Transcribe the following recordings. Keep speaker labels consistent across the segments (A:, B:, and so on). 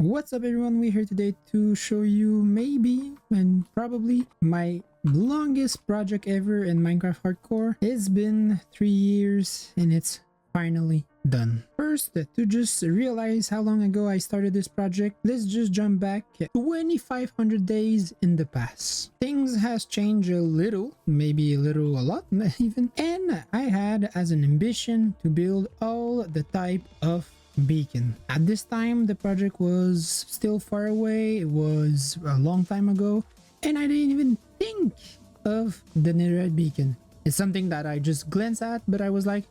A: What's up everyone, we're here today to show you maybe and probably my longest project ever in Minecraft Hardcore. It's been 3 years and it's finally done. First, to just realize how long ago I started this project, let's just jump back 2500 days in the past. Things has changed a little, maybe a lot even, and I had as an ambition to build all the type of beacon. At this time the project was still far away, it was a long time ago, and I didn't even think of the netherite beacon. It's something that I just glanced at, but I was like,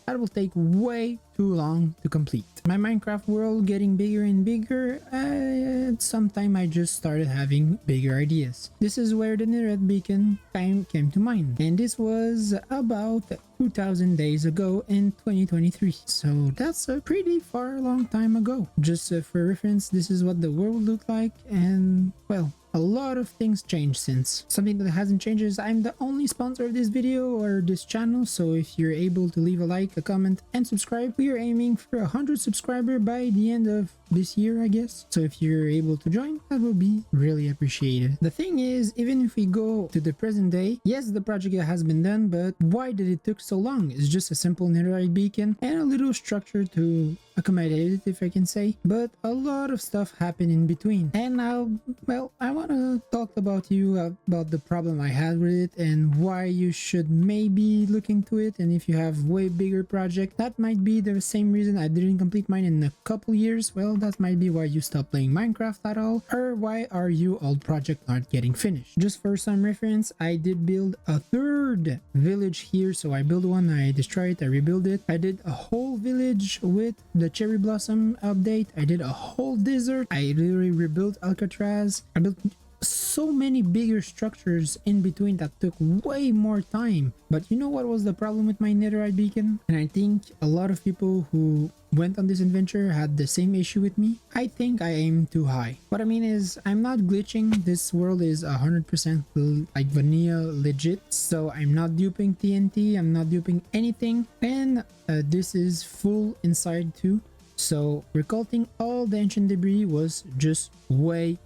A: that will take way too long to complete. My Minecraft world getting bigger and bigger, at some time I just started having bigger ideas. This is where the netherite beacon time came to mind, and this was about 2000 days ago in 2023, so that's a pretty far long time ago. Just for reference, this is what the world looked like, and well, a lot of things changed since. Something that hasn't changed is I'm the only sponsor of this video or this channel, so if you're able to leave a like, a comment, and subscribe, we are aiming for 100 subscribers by the end of this year, I guess. So if you're able to join, that will be really appreciated. The thing is, even if we go to the present day, yes, the project has been done, but why did it took so long? It's just a simple netherite beacon and a little structure to accommodate it, if I can say, but a lot of stuff happened in between. And now, well, I want to talk about the problem I had with it and why you should maybe look into it. And if you have way bigger project, that might be the same reason I didn't complete mine in a couple years. Well, that might be why you stopped playing Minecraft at all, or why are you old project not getting finished. Just for some reference, I did build a third village here. So I built one, I destroyed it, I rebuilt it. I did a whole village with the cherry blossom update. I did a whole desert. I literally rebuilt Alcatraz. I built so many bigger structures in between that took way more time. But you know what was the problem with my netherite beacon? And I think a lot of people who went on this adventure had the same issue with me. I think I aim too high. What I mean is, I'm not glitching. This world is 100% like vanilla legit, so I'm not duping TNT, I'm not duping anything, and this is full inside too. So recollecting all the ancient debris was just way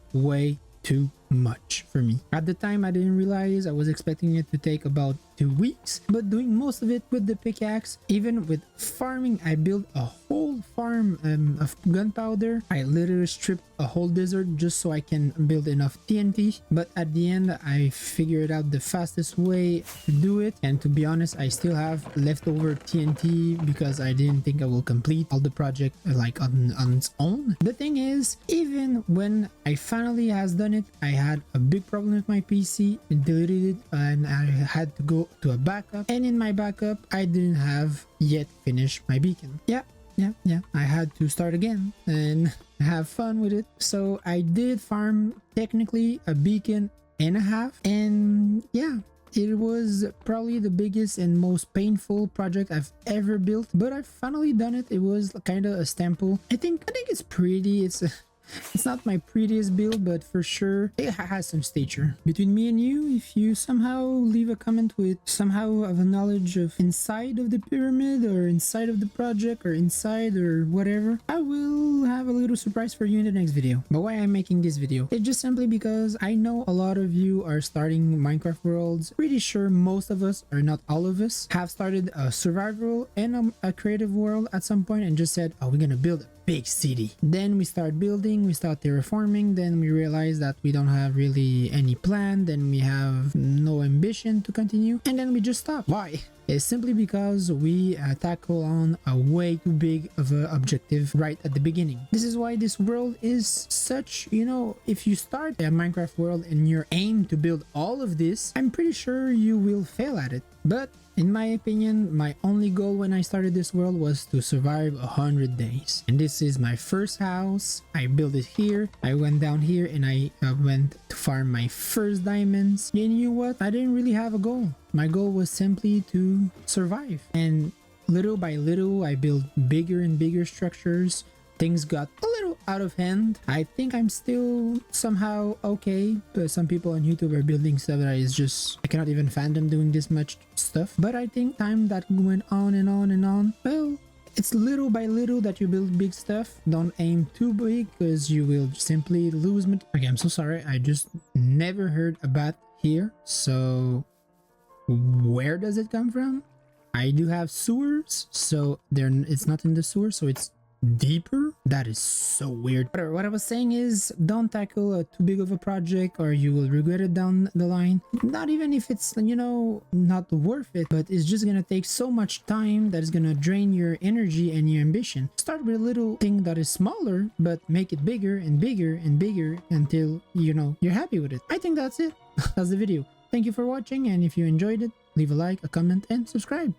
A: too much for me. At the time I didn't realize. I was expecting it to take about 2 weeks, but doing most of it with the pickaxe, even with farming, I built a whole farm of gunpowder. I literally stripped a whole desert just so I can build enough TNT, but at the end I figured out the fastest way to do it, and to be honest, I still have leftover TNT because I didn't think I will complete all the project like on its own. The thing is, even when I finally has done it, I had a big problem with my PC. It deleted it and I had to go to a backup, and in my backup I didn't have yet finished my beacon. Yeah, I had to start again and have fun with it. So I did farm technically a beacon and a half, and yeah, it was probably the biggest and most painful project I've ever built, but I've finally done it. It was kind of a stample. I think it's pretty. It's not my prettiest build, but for sure it has some stature. Between me and you, if you somehow leave a comment with somehow of a knowledge of inside of the pyramid or inside of the project or inside or whatever, I will have a little surprise for you in the next video. But why I'm making this video? It's just simply because I know a lot of you are starting Minecraft worlds. Pretty sure most of us, or not all of us, have started a survival and a creative world at some point and just said, oh, we're gonna build it big city. Then we start building, we start terraforming, then we realize that we don't have really any plan, then we have no ambition to continue, and then we just stop. Why? It's simply because we tackle on a way too big of an objective right at the beginning. This is why this world is such, you know, if you start a Minecraft world and your aim to build all of this, I'm pretty sure you will fail at it. But in my opinion, my only goal when I started this world was to survive 100 days. And this is my first house. I built it here. I went down here and I went to farm my first diamonds. And you know what? I didn't really have a goal. My goal was simply to survive. And little by little, I built bigger and bigger structures. Things got a little out of hand. I think I'm still somehow okay, but some people on YouTube are building stuff that is just, I cannot even fathom doing this much stuff. But I think time that went on and on and on, well, It's little by little that you build big stuff. Don't aim too big because you will simply lose. Okay, I'm so sorry. I just never heard a bat here. So where does it come from? I do have sewers, so it's not in the sewer, so it's deeper. That is so weird. Whatever, what I was saying is don't tackle a too big of a project or you will regret it down the line. Not even if it's, you know, not worth it, but it's just gonna take so much time that is gonna drain your energy and your ambition. Start with a little thing that is smaller, but make it bigger and bigger and bigger until, you know, you're happy with it. I think that's it. That's the video. Thank you for watching, and if you enjoyed it, leave a like, a comment, and subscribe.